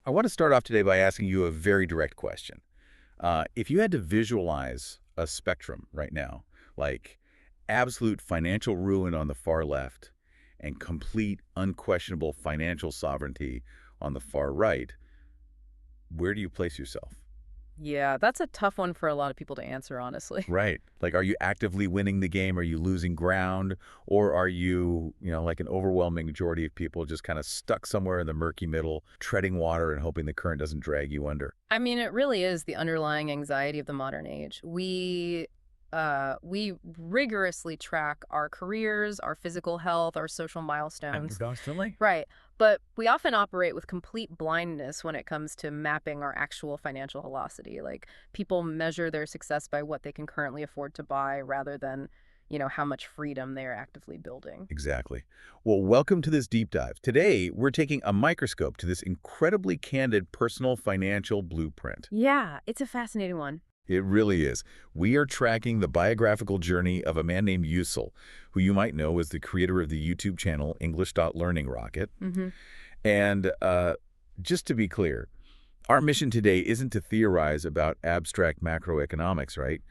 I want to start off today by asking you a very direct question. If you had to visualize a spectrum right now, like absolute financial ruin on the far left and complete, unquestionable financial sovereignty on the far right, where do you place yourself? Yeah, that's a tough one for a lot of people to answer, honestly. Right. Like, are you actively winning the game? Are you losing ground? Or are you, like an overwhelming majority of people just kind of stuck somewhere in the murky middle, treading water and hoping the current doesn't drag you under? I mean, it really is the underlying anxiety of the modern age. We rigorously track our careers, our physical health, our social milestones. Constantly? Right. But we often operate with complete blindness when it comes to mapping our actual financial velocity. Like people measure their success by what they can currently afford to buy rather than, how much freedom they are actively building. Exactly. Well, welcome to this deep dive. Today, we're taking a microscope to this incredibly candid personal financial blueprint. Yeah, it's a fascinating one. It really is. We are tracking the biographical journey of a man named Yusel, who you might know as the creator of the YouTube channel english.learningrocket. Mm-hmm. And just to be clear, our mission today isn't to theorize about abstract macroeconomics, right?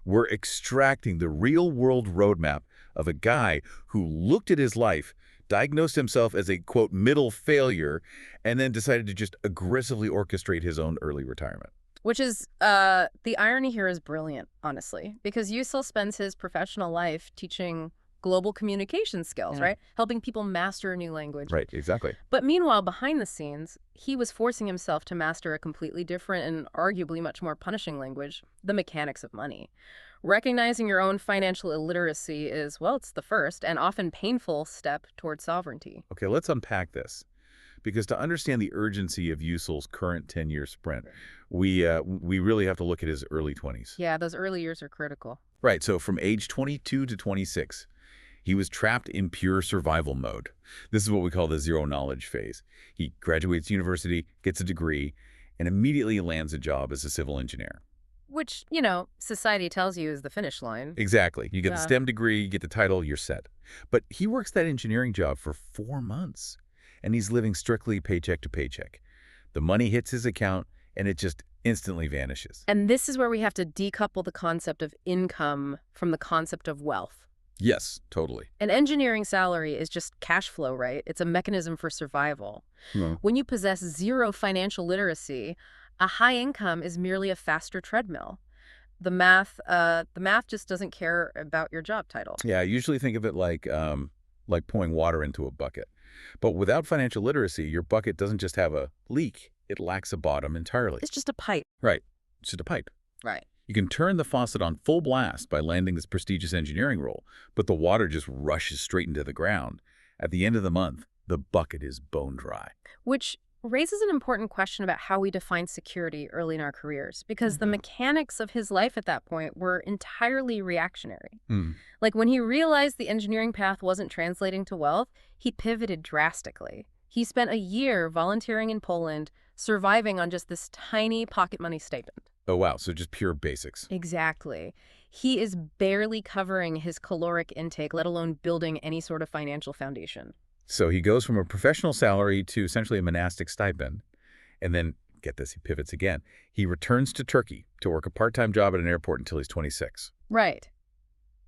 We're extracting the real-world roadmap of a guy who looked at his life, diagnosed himself as a, quote, middle failure, and then decided to just aggressively orchestrate his own early retirement. Which is, the irony here is brilliant, honestly, because Yusel spends his professional life teaching global communication skills, right? Helping people master a new language. Right, exactly. But meanwhile, behind the scenes, he was forcing himself to master a completely different and arguably much more punishing language, the mechanics of money. Recognizing your own financial illiteracy is, well, it's the first and often painful step towards sovereignty. Okay, let's unpack this. Because to understand the urgency of Yusel's current 10-year sprint, we really have to look at his early 20s. Yeah, those early years are critical. Right, so from age 22 to 26, he was trapped in pure survival mode. This is what we call the zero-knowledge phase. He graduates university, gets a degree, and immediately lands a job as a civil engineer. Which, society tells you is the finish line. Exactly. You get the Yeah. STEM degree, you get the title, you're set. But he works that engineering job for 4 months, and he's living strictly paycheck to paycheck. The money hits his account, and it just instantly vanishes. And this is where we have to decouple the concept of income from the concept of wealth. Yes, totally. An engineering salary is just cash flow, right? It's a mechanism for survival. No. When you possess zero financial literacy, a high income is merely a faster treadmill. The math just doesn't care about your job title. Yeah, I usually think of it like pouring water into a bucket. But without financial literacy, your bucket doesn't just have a leak, it lacks a bottom entirely. It's just a pipe. Right. It's just a pipe. Right. You can turn the faucet on full blast by landing this prestigious engineering role, but the water just rushes straight into the ground. At the end of the month, the bucket is bone dry. Which raises an important question about how we define security early in our careers, because the mechanics of his life at that point were entirely reactionary. Hmm. Like when he realized the engineering path wasn't translating to wealth, he pivoted drastically. He spent a year volunteering in Poland, surviving on just this tiny pocket money stipend. Oh, wow. So just pure basics. Exactly. He is barely covering his caloric intake, let alone building any sort of financial foundation. So he goes from a professional salary to essentially a monastic stipend. And then, get this, he pivots again. He returns to Turkey to work a part-time job at an airport until he's 26. Right.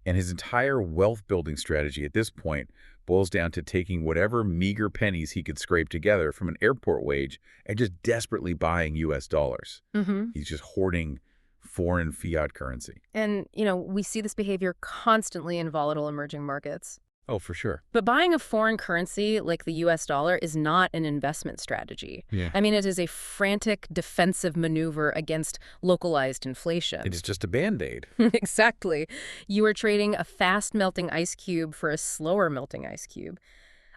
And his entire wealth-building strategy at this point boils down to taking whatever meager pennies he could scrape together from an airport wage and just desperately buying U.S. dollars. Mm-hmm. He's just hoarding foreign fiat currency. And, we see this behavior constantly in volatile emerging markets. Oh, for sure. But buying a foreign currency like the US dollar is not an investment strategy. Yeah. I mean, it is a frantic defensive maneuver against localized inflation. It's just a Band-Aid. Exactly. You are trading a fast-melting ice cube for a slower-melting ice cube.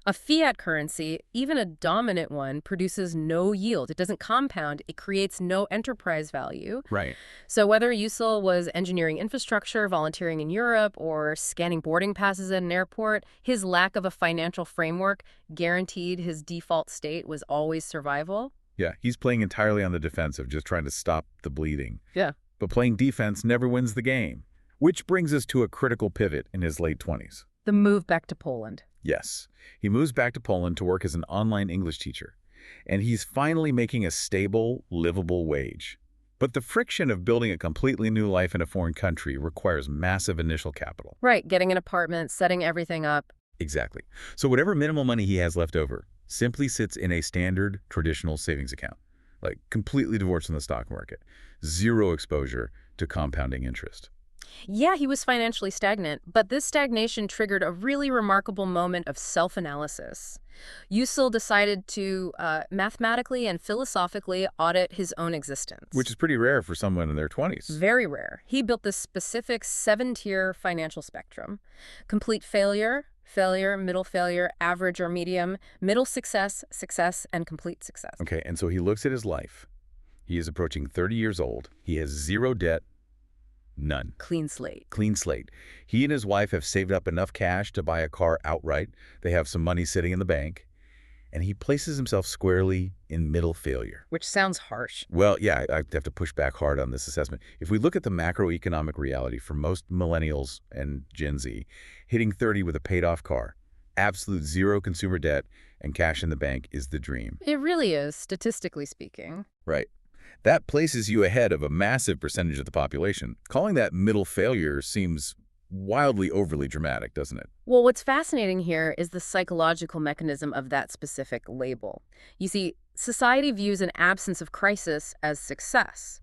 A fiat currency, even a dominant one, produces no yield. It doesn't compound. It creates no enterprise value. Right. So whether Yusel was engineering infrastructure, volunteering in Europe, or scanning boarding passes at an airport, his lack of a financial framework guaranteed his default state was always survival. Yeah, he's playing entirely on the defensive, just trying to stop the bleeding. Yeah. But playing defense never wins the game. Which brings us to a critical pivot in his late 20s. The move back to Poland. Yes. He moves back to Poland to work as an online English teacher. and he's finally making a stable, livable wage. But the friction of building a completely new life in a foreign country requires massive initial capital. Right, getting an apartment, setting everything up. Exactly. So whatever minimal money he has left over simply sits in a standard, traditional savings account, like completely divorced from the stock market. Zero exposure to compounding interest. Yeah, he was financially stagnant, but this stagnation triggered a really remarkable moment of self-analysis. Yusil decided to mathematically and philosophically audit his own existence. Which is pretty rare for someone in their 20s. Very rare. He built this specific 7-tier financial spectrum. Complete failure, failure, middle failure, average or medium, middle success, success, and complete success. Okay, and so he looks at his life. He is approaching 30 years old. He has zero debt. None. Clean slate. Clean slate. He and his wife have saved up enough cash to buy a car outright. They have some money sitting in the bank. And he places himself squarely in middle failure. Which sounds harsh. Well, yeah, I have to push back hard on this assessment. If we look at the macroeconomic reality for most millennials and Gen Z, hitting 30 with a paid-off car, absolute zero consumer debt, and cash in the bank is the dream. It really is, statistically speaking. Right. That places you ahead of a massive percentage of the population. Calling that middle failure seems wildly overly dramatic, doesn't it? Well, what's fascinating here is the psychological mechanism of that specific label. You see, society views an absence of crisis as success.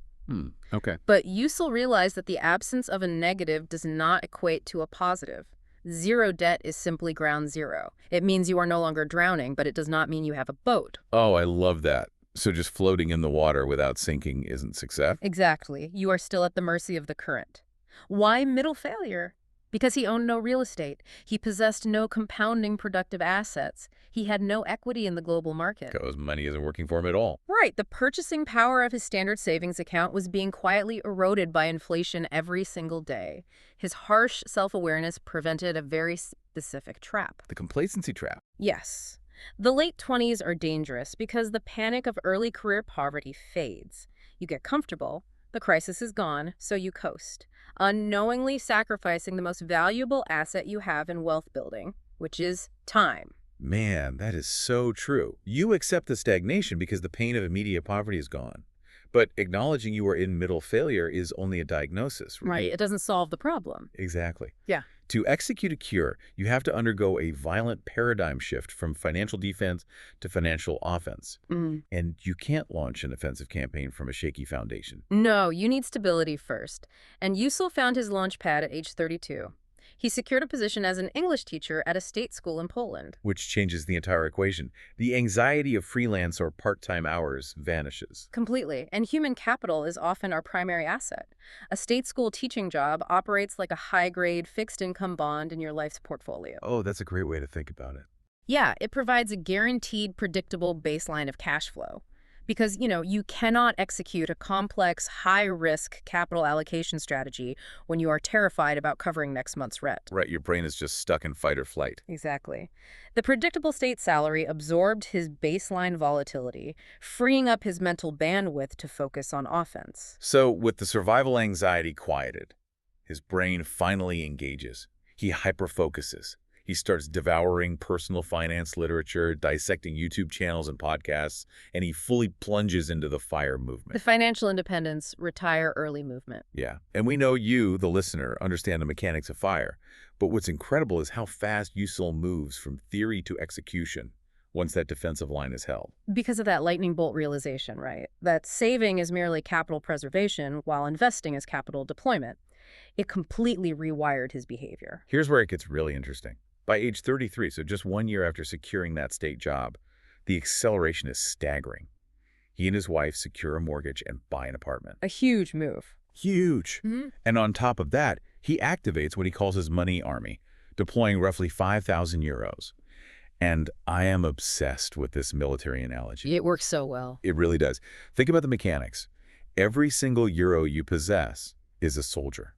Okay. But Yusil realized that the absence of a negative does not equate to a positive. Zero debt is simply ground zero. It means you are no longer drowning, but it does not mean you have a boat. Oh, I love that. So just floating in the water without sinking isn't success? Exactly. You are still at the mercy of the current. Why middle failure? Because he owned no real estate. He possessed no compounding productive assets. He had no equity in the global market. Because money isn't working for him at all. Right. The purchasing power of his standard savings account was being quietly eroded by inflation every single day. His harsh self-awareness prevented a very specific trap. The complacency trap. Yes. The late 20s are dangerous because the panic of early career poverty fades. You get comfortable, the crisis is gone, so you coast, unknowingly sacrificing the most valuable asset you have in wealth building, which is time. Man, that is so true. You accept the stagnation because the pain of immediate poverty is gone. But acknowledging you are in middle failure is only a diagnosis. Right. It doesn't solve the problem. Exactly. Yeah. To execute a cure, you have to undergo a violent paradigm shift from financial defense to financial offense. And you can't launch an offensive campaign from a shaky foundation. No, you need stability first. And Yusil found his launch pad at age 32. He secured a position as an English teacher at a state school in Poland. Which changes the entire equation. The anxiety of freelance or part-time hours vanishes. Completely. And human capital is often our primary asset. A state school teaching job operates like a high-grade fixed-income bond in your life's portfolio. Oh, that's a great way to think about it. Yeah, it provides a guaranteed, predictable baseline of cash flow. Because, you cannot execute a complex, high-risk capital allocation strategy when you are terrified about covering next month's rent. Right, your brain is just stuck in fight or flight. Exactly. The predictable state salary absorbed his baseline volatility, freeing up his mental bandwidth to focus on offense. So, with the survival anxiety quieted, his brain finally engages. He hyper-focuses. He starts devouring personal finance literature, dissecting YouTube channels and podcasts, and he fully plunges into the FIRE movement. The financial independence, retire early movement. Yeah. And we know you, the listener, understand the mechanics of FIRE. But what's incredible is how fast Yusil moves from theory to execution once that defensive line is held. Because of that lightning bolt realization, right? That saving is merely capital preservation while investing is capital deployment. It completely rewired his behavior. Here's where it gets really interesting. By age 33, so just 1 year after securing that state job, the acceleration is staggering. He and his wife secure a mortgage and buy an apartment. A huge move. Huge. And on top of that, he activates what he calls his money army, deploying roughly 5,000 euros. And I am obsessed with this military analogy. It works so well. It really does. Think about the mechanics. Every single euro you possess is a soldier.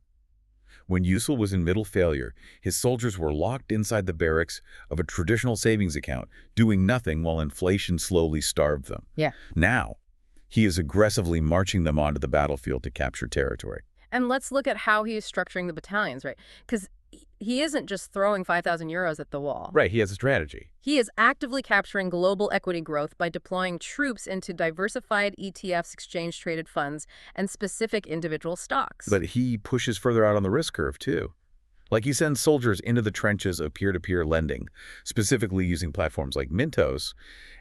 When Yusil was in middle failure, his soldiers were locked inside the barracks of a traditional savings account, doing nothing while inflation slowly starved them. Yeah. Now, he is aggressively marching them onto the battlefield to capture territory. And let's look at how he is structuring the battalions, right? Because He isn't just throwing 5,000 euros at the wall. Right, he has a strategy. He is actively capturing global equity growth by deploying troops into diversified ETFs, exchange-traded funds, and specific individual stocks. But he pushes further out on the risk curve, too. Like he sends soldiers into the trenches of peer-to-peer lending, specifically using platforms like Mintos,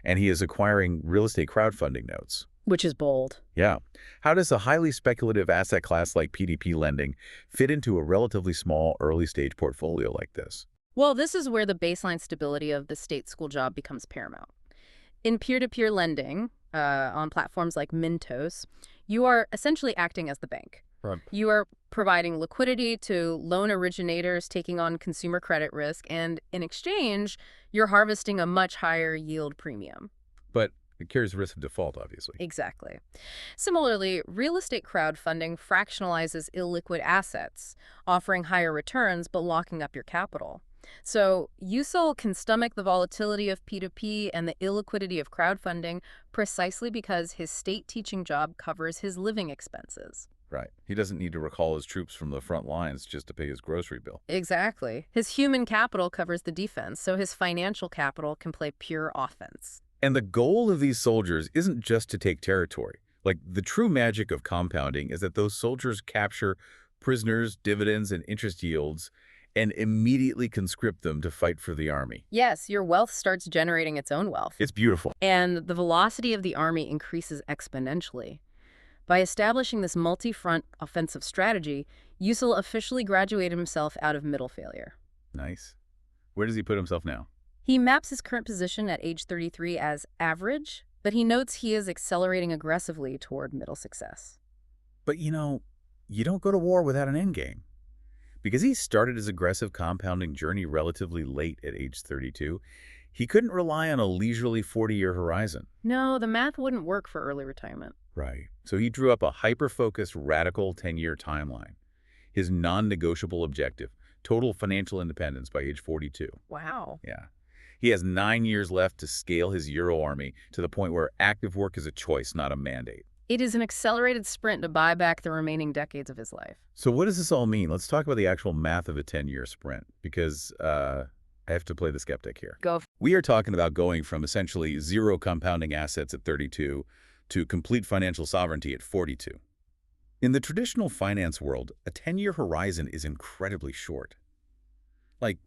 and he is acquiring real estate crowdfunding notes. Which is bold. Yeah. How does a highly speculative asset class like PDP lending fit into a relatively small early-stage portfolio like this? Well, this is where the baseline stability of the state school job becomes paramount. In peer-to-peer lending, on platforms like Mintos, you are essentially acting as the bank. Right. You are providing liquidity to loan originators taking on consumer credit risk, and in exchange, you're harvesting a much higher yield premium. But it carries the risk of default, obviously. Exactly. Similarly, real estate crowdfunding fractionalizes illiquid assets, offering higher returns but locking up your capital. So USOL can stomach the volatility of P2P and the illiquidity of crowdfunding precisely because his state teaching job covers his living expenses. Right. He doesn't need to recall his troops from the front lines just to pay his grocery bill. Exactly. His human capital covers the defense, so his financial capital can play pure offense. And the goal of these soldiers isn't just to take territory. Like, the true magic of compounding is that those soldiers capture prisoners, dividends, and interest yields and immediately conscript them to fight for the army. Yes, your wealth starts generating its own wealth. It's beautiful. And the velocity of the army increases exponentially. By establishing this multi-front offensive strategy, Yusil officially graduated himself out of middle failure. Nice. Where does he put himself now? He maps his current position at age 33 as average, but he notes he is accelerating aggressively toward middle success. But you don't go to war without an endgame. Because he started his aggressive compounding journey relatively late at age 32, he couldn't rely on a leisurely 40-year horizon. No, the math wouldn't work for early retirement. Right. So he drew up a hyper-focused, radical 10-year timeline. His non-negotiable objective, total financial independence by age 42. Wow. Yeah. He has 9 years left to scale his Euro army to the point where active work is a choice, not a mandate. It is an accelerated sprint to buy back the remaining decades of his life. So what does this all mean? Let's talk about the actual math of a 10-year sprint, because I have to play the skeptic here. Go. We are talking about going from essentially zero compounding assets at 32 to complete financial sovereignty at 42. In the traditional finance world, a 10-year horizon is incredibly short. Like,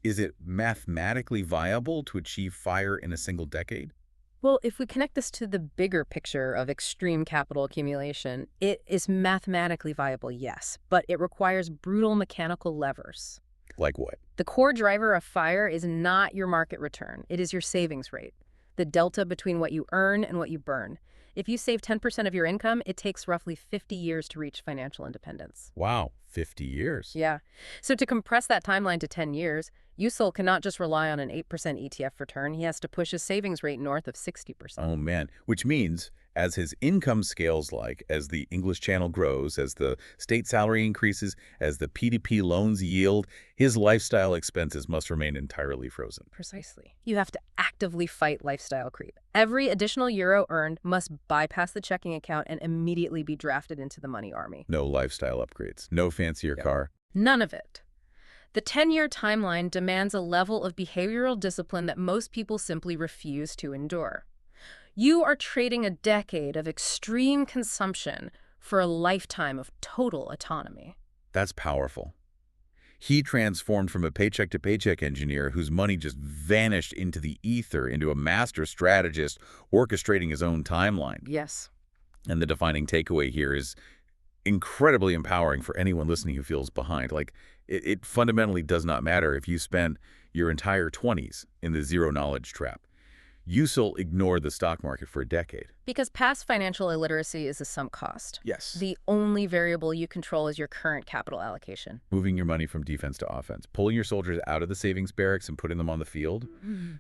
is it mathematically viable to achieve FIRE in a single decade? Well, if we connect this to the bigger picture of extreme capital accumulation, it is mathematically viable, yes, but it requires brutal mechanical levers. Like what? The core driver of FIRE is not your market return. It is your savings rate, the delta between what you earn and what you burn. If you save 10% of your income, it takes roughly 50 years to reach financial independence. Wow, 50 years. Yeah. So to compress that timeline to 10 years, Yusil cannot just rely on an 8% ETF return. He has to push his savings rate north of 60%. Oh, man. Which means as his income scales, as the English channel grows, as the state salary increases, as the PDP loans yield, his lifestyle expenses must remain entirely frozen. Precisely. You have to actively fight lifestyle creep. Every additional euro earned must bypass the checking account and immediately be drafted into the money army. No lifestyle upgrades, no fancier car. None of it. The 10-year timeline demands a level of behavioral discipline that most people simply refuse to endure. You are trading a decade of extreme consumption for a lifetime of total autonomy. That's powerful. He transformed from a paycheck-to-paycheck engineer whose money just vanished into the ether into a master strategist orchestrating his own timeline. Yes. And the defining takeaway here is incredibly empowering for anyone listening who feels behind. It fundamentally does not matter if you spend your entire 20s in the zero-knowledge trap. Yusil ignored the stock market for a decade. Because past financial illiteracy is a sunk cost. Yes. The only variable you control is your current capital allocation. Moving your money from defense to offense, pulling your soldiers out of the savings barracks and putting them on the field.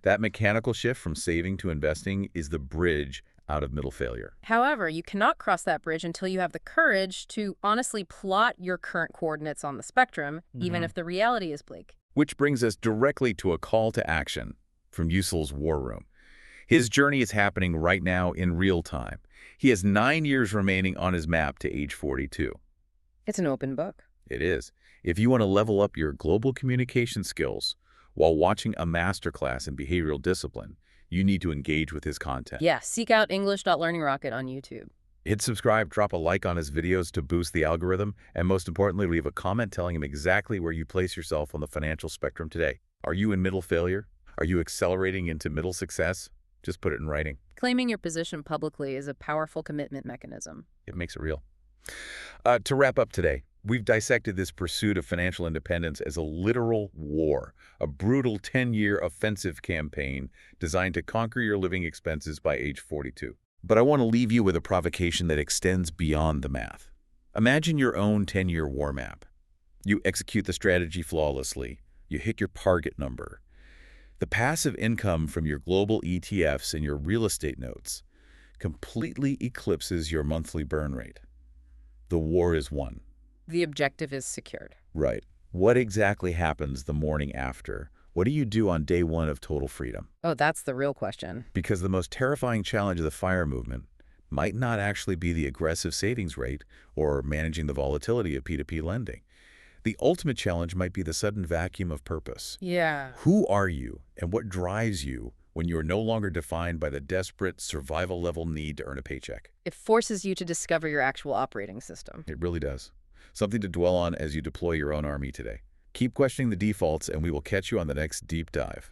That mechanical shift from saving to investing is the bridge out of middle failure. However, you cannot cross that bridge until you have the courage to honestly plot your current coordinates on the spectrum, even if the reality is bleak. Which brings us directly to a call to action from Yusil's war room. His journey is happening right now in real time. He has 9 years remaining on his map to age 42. It's an open book. It is. If you want to level up your global communication skills while watching a masterclass in behavioral discipline, you need to engage with his content. Yeah, seek out english.learningrocket on YouTube. Hit subscribe, drop a like on his videos to boost the algorithm, and most importantly, leave a comment telling him exactly where you place yourself on the financial spectrum today. Are you in middle failure? Are you accelerating into middle success? Just put it in writing. Claiming your position publicly is a powerful commitment mechanism. It makes it real. To wrap up today, we've dissected this pursuit of financial independence as a literal war, a brutal 10-year offensive campaign designed to conquer your living expenses by age 42. But I want to leave you with a provocation that extends beyond the math. Imagine your own 10-year war map. You execute the strategy flawlessly. You hit your target number. The passive income from your global ETFs and your real estate notes completely eclipses your monthly burn rate. The war is won. The objective is secured. Right. What exactly happens the morning after? What do you do on day one of total freedom? Oh, that's the real question. Because the most terrifying challenge of the FIRE movement might not actually be the aggressive savings rate or managing the volatility of P2P lending. The ultimate challenge might be the sudden vacuum of purpose. Yeah. Who are you and what drives you when you are no longer defined by the desperate survival-level need to earn a paycheck? It forces you to discover your actual operating system. It really does. Something to dwell on as you deploy your own army today. Keep questioning the defaults, and we will catch you on the next deep dive.